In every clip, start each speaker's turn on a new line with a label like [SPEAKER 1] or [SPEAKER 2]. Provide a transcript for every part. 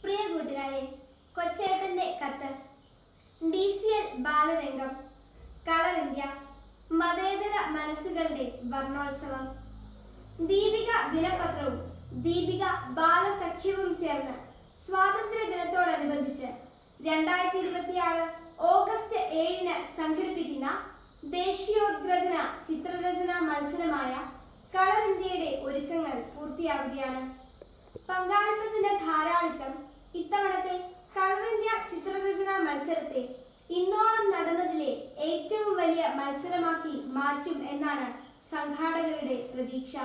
[SPEAKER 1] പ്രിയ കൂട്ടുകാരെ, കൊച്ചേട്ടന്റെ കത്ത്, DCL ബാലരംഗം, colour India, മതേതര മനസ്സുകളുടെ വർണ്ണോത്സവം, ദീപിക ദിനപത്രവും ദീപിക ബാലസഖ്യവും ചേർന്ന് സ്വാതന്ത്ര്യ ദിനത്തോടനുബന്ധിച്ച് 2026 ഓഗസ്റ്റ് 7-ന് സംഘടിപ്പിക്കുന്ന ദേശീയോദ്ഗ്രഥന ചിത്രരചനാ മത്സരമായ കളർ ഇന്ത്യയുടെ ഒരുക്കങ്ങൾ പൂർത്തിയാവുകയാണ്. പങ്കാളിത്തത്തിന്റെ ധാരാളിത്തം ഇത്തവണത്തെ കളർ ഇന്ത്യ ചിത്രരചനാ മത്സരത്തെ ഇന്നോളം നടന്നതിലെ ഏറ്റവും വലിയ മത്സരമാക്കി മാറ്റും എന്നാണ് സംഘാടകരുടെ പ്രതീക്ഷ.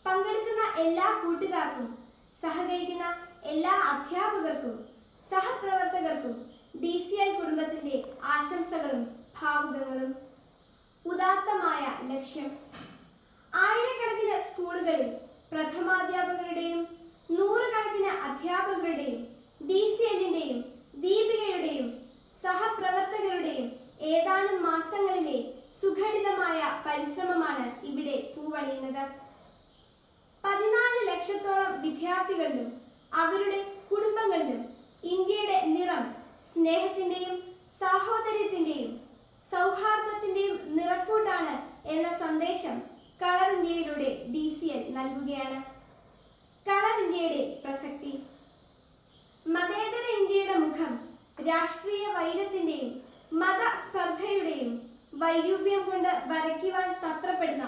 [SPEAKER 1] പങ്കെടുക്കുന്ന എല്ലാ കൂട്ടുകാർക്കും, സഹകരിക്കുന്ന എല്ലാ അധ്യാപകർക്കും, സഹപ്രവർത്തകർക്കും DCL കുടുംബത്തിന്റെ ആശംസകളും ഭാവുകങ്ങളും. ഉദാത്തമായ ലക്ഷ്യം. ആയിരക്കണക്കിന് സ്കൂളുകളിൽ പ്രഥമാധ്യാപകരുടെയും നൂറുകണക്കിന് അധ്യാപകരുടെയും DCLന്റെയും ദീപികയുടെയും സഹപ്രവർത്തകരുടെയും ഏതാനും മാസങ്ങളിലെ സുഘടിതമായ പരിശ്രമമാണ് ഇവിടെ പൂവണിയുന്നത്. 14 ലക്ഷത്തോളം വിദ്യാർത്ഥികളിലും അവരുടെ കുടുംബങ്ങളിലും ഇന്ത്യയുടെ നിറം സ്നേഹത്തിന്റെയും സാഹോദര്യത്തിന്റെയും സൗഹാർദ്ദത്തിന്റെയും നിറക്കൂട്ടാണ് എന്ന സന്ദേശം കളർ ഇന്ത്യയിലൂടെ DCL നൽകുകയാണ്. കളർ ഇന്ത്യയുടെ പ്രസക്തി. മതേതര ഇന്ത്യയുടെ മുഖം രാഷ്ട്രീയ വൈരത്തിന്റെയും മതസ്പർദ്ധയുടെയും വൈരൂപ്യം കൊണ്ട് വരയ്ക്കുവാൻ തത്രപ്പെടുന്ന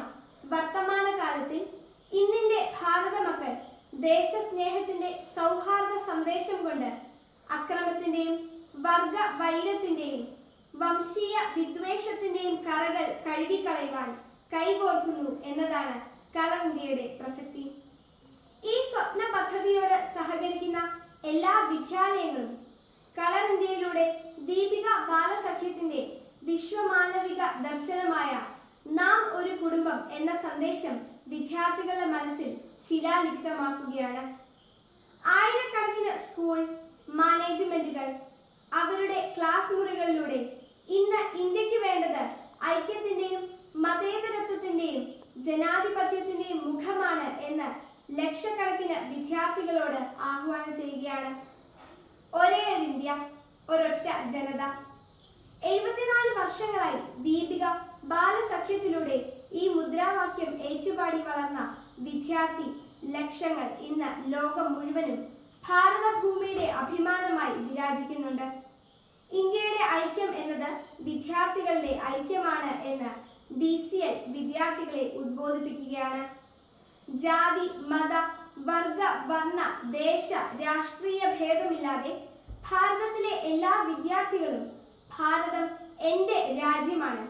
[SPEAKER 1] വർത്തമാനകാലത്തിൽ ഇന്നിന്റെ ഭാരത മക്കൾ ദേശസ്നേഹത്തിന്റെ സൗഹാർദ്ദ സന്ദേശം കൊണ്ട് അക്രമത്തിന്റെയും വർഗ വൈരത്തിന്റെയും വംശീയ വിദ്വേഷത്തിന്റെയും കറകൾ കഴുകിക്കളയുവാൻ കൈകോർക്കുന്നു എന്നതാണ് കളർ ഇന്ത്യയുടെ പ്രസക്തി. ഈ സ്വപ്ന പദ്ധതിയോട് സഹകരിക്കുന്ന എല്ലാ വിദ്യാലയങ്ങളും കളർ ഇന്ത്യയിലൂടെ ദീപിക ബാലസഖ്യത്തിന്റെ വിശ്വമാനവിക ദർശനമായ നാം ഒരു കുടുംബം എന്ന സന്ദേശം വിദ്യാർത്ഥികളുടെ മനസ്സിൽ ശിലാലിഖിതമാക്കുകയാണ്. ആയിരക്കണക്കിന് സ്കൂൾ മാനേജ്മെന്റുകൾ അവരുടെ ക്ലാസ് മുറികളിലൂടെ ഇന്ന് ഇന്ത്യക്ക് വേണ്ടത് ഐക്യത്തിന്റെയും മതേതരത്വത്തിന്റെയും ജനാധിപത്യത്തിന്റെയും മുഖമാണ് എന്ന് ലക്ഷക്കണക്കിന് വിദ്യാർത്ഥികളോട് ആഹ്വാനം ചെയ്യുകയാണ്. ഒരേ ഒരു ഇന്ത്യ, ഒരൊറ്റ ജനത. 74 വർഷങ്ങളായി ദീപിക ബാലസഖ്യത്തിലൂടെ ഈ മുദ്രാവാക്യം ഏറ്റുപാടി വളർന്ന വിദ്യാർത്ഥി ലക്ഷങ്ങൾ ഇന്ന് ലോകം മുഴുവനും ഭാരതഭൂമിയുടെ അഭിമാനമായി വിരാജിക്കുന്നുണ്ട്. ഇന്ത്യയുടെ ഐക്യം എന്നത് വിദ്യാർത്ഥികളുടെ ഐക്യമാണ് എന്ന് DCL വിദ്യാർത്ഥികളെ ഉദ്ബോധിപ്പിക്കുകയാണ്. ജാതി, മത, വർഗ, വർണ്ണ, ദേശ, രാഷ്ട്രീയ ഭേദമില്ലാതെ ഭാരതത്തിലെ എല്ലാ വിദ്യാർത്ഥികളും ഭാരതം എൻ്റെ രാജ്യമാണ്,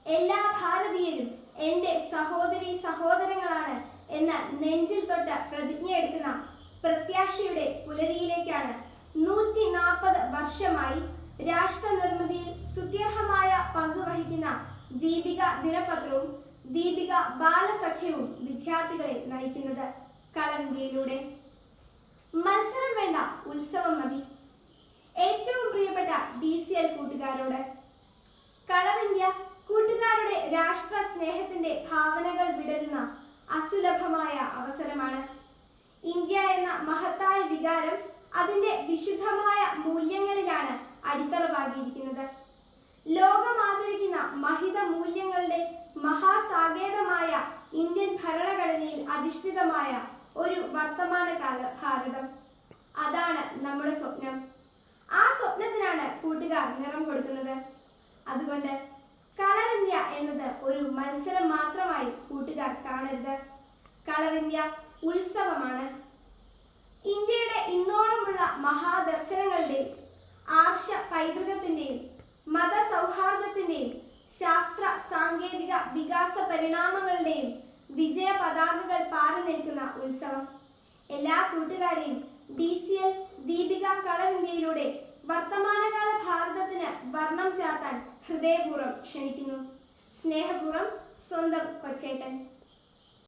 [SPEAKER 1] എല്ലാ ഭാരതീയരും എൻ്റെ സഹോദരി സഹോദരങ്ങളാണ് എന്ന നെഞ്ചിൽ തൊട്ട് പ്രതിജ്ഞയെടുക്കുന്ന പ്രത്യാശയുടെ പുലരിയിലേക്കാണ് 140 വർഷമായി രാഷ്ട്ര നിർമ്മിതിയിൽ സ്തുത്യർഹമായ പങ്കുവഹിക്കുന്ന ദീപിക ദിനപത്രവും ദീപിക ബാലസഖ്യവും വിദ്യാർത്ഥികളെ നയിക്കുന്നത്. കളർ ഇന്ത്യയിലൂടെ മത്സരം വേണ്ട, ഉത്സവം മതി. ഏറ്റവും പ്രിയപ്പെട്ട DCL കൂട്ടുകാരോട്, കളർ ഇന്ത്യ കൂട്ടുകാരുടെ രാഷ്ട്ര സ്നേഹത്തിന്റെ ഭാവനകൾ വിടരുന്ന അസുലഭമായ അവസരമാണ്. ഇന്ത്യ എന്ന മഹത്തായ വികാരം അതിന്റെ വിശുദ്ധമായ മൂല്യങ്ങളിലാണ് അടിത്തറ പാകിയിരിക്കുന്നത്. ലോകം ആദരിക്കുന്ന മഹിത മൂല്യങ്ങളുടെ മഹാസാകേതമായ ഇന്ത്യൻ ഭരണഘടനയിൽ അധിഷ്ഠിതമായ ഒരു വർത്തമാനകാല ഭാരതം. അതാണ് നമ്മുടെ സ്വപ്നം. ആ സ്വപ്നത്തിനാണ് കൂട്ടുകാർ നിറം കൊടുക്കുന്നത്. അതുകൊണ്ട് കളർ ഇന്ത്യ എന്നത് ഒരു മത്സരം മാത്രമായി കൂട്ടുകാർ കാണരുത്. കളർ ഇന്ത്യ ഉത്സവമാണ്. ഇന്ത്യയുടെ ഇന്നോളമുള്ള മഹാദർശനങ്ങളുടെയും ആർഷ പൈതൃകത്തിന്റെയും മതസൗഹാർദ്ദത്തിന്റെയും ശാസ്ത്ര സാങ്കേതിക വികാസ പരിണാമങ്ങളുടെയും വിജയ പതാകകൾ പാറി നിൽക്കുന്ന ഉത്സവം. എല്ലാ കൂട്ടുകാരെയും DCL ദീപിക കളർ ഇന്ത്യയിലൂടെ വർത്തമാനകാല ഭാരതത്തിന് വർണ്ണം ചാർത്താൻ ഹൃദയപൂർവ്വം ക്ഷണിക്കുന്നു. സ്നേഹപൂർവ്വം, സ്വന്തം കൊച്ചേട്ടൻ.